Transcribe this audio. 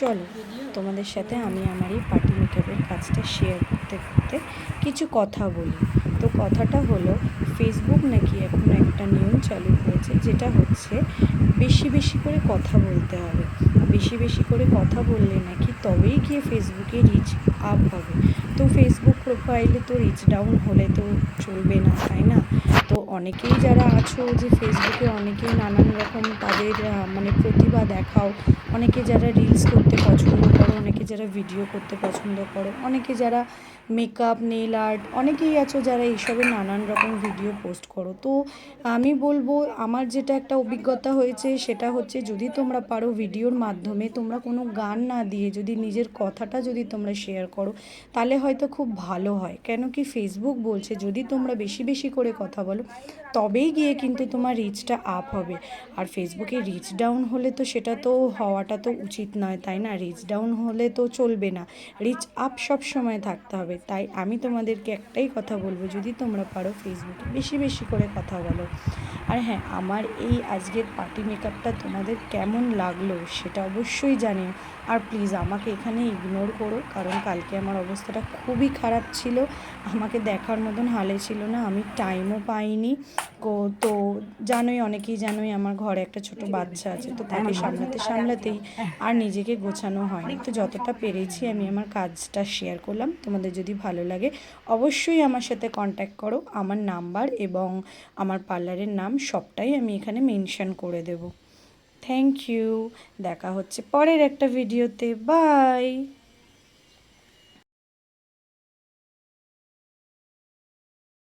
চলো তোমাদের সাথে আমি আমার এই পার্টি মেকআপের কাজটা শেয়ার করতে করতে কিছু কথা বলি। তো কথাটা হলো, ফেসবুক নাকি এখন একটা নিয়ম চালু করেছে, যেটা হচ্ছে বেশি বেশি করে কথা বলতে হবে। বেশি বেশি করে কথা বললে নাকি তবেই গিয়ে ফেসবুকে রিচ আপ হবে। তো ফেসবুক প্রোফাইলে তো রিচ ডাউন হলে তো চলবে না, তাই না? তো অনেকেই যারা আছো যে ফেসবুকে অনেকেই নানান রকম তাদের মানে প্রতিভা দেখাও। অনেকে যারা রিলস করতে পছন্দ করো, অনেকে যারা ভিডিও করতে পছন্দ করো, অনেকে যারা মেকআপ নেল আর্ট, অনেকেই আছো যারা এইসবে নানান রকম ভিডিও পোস্ট করো। তো আমি বলবো, আমার যেটা একটা অভিজ্ঞতা হয়েছে সেটা হচ্ছে, যদি তোমরা পারো ভিডিওর মাধ্যমে তোমরা কোনো গান না দিয়ে যদি নিজের কথাটা যদি তোমরা শেয়ার করো, তাহলে হয়তো খুব ভালো হয়। কেন কি, ফেসবুক বলছে যদি তোমরা বেশি বেশি করে কথা বলো তবেই গিয়ে কিন্তু তোমার রিচটা আপ হবে। আর ফেসবুকে রিচ ডাউন হলে তো সেটা তো হওয়াটা তো উচিত নয়, তাই না? রিচ ডাউন হলে তো চলবে না, রিচ আপ সব সময় থাকতে হবে। তাই আমি তোমাদেরকে একটাই কথা বলবো, যদি তোমরা পারো ফেসবুকে বেশি বেশি করে কথা বলো। আর হ্যাঁ, আমার এই আজকের পার্টি মেকআপটা তোমাদের কেমন লাগলো সেটা অবশ্যই জানিও। আর প্লিজ আমাকে এখানে ইগনোর করো, কারণ কালকে আমার অবস্থাটা খুবই খারাপ ছিল, আমাকে দেখার মতন হালে ছিল না, আমি টাইমও পাইনি। তো জানোই, অনেকেই জানোই আমার ঘরে একটা ছোট বাচ্চা আছে, তো তাকে সামলাতে সামলাতেই আর নিজেকে গোছানো হয়নি। তো যতটা পেরেছি আমি আমার কাজটা শেয়ার করলাম। তোমাদের যদি ভালো লাগে অবশ্যই আমার সাথে কন্ট্যাক্ট করো। আমার নাম্বার এবং আমার পার্লারের নাম সবটাই আমি এখানে মেনশন করে দেব। Thank you. দেখা হচ্ছে পরের একটা ভিডিওতে। বাই।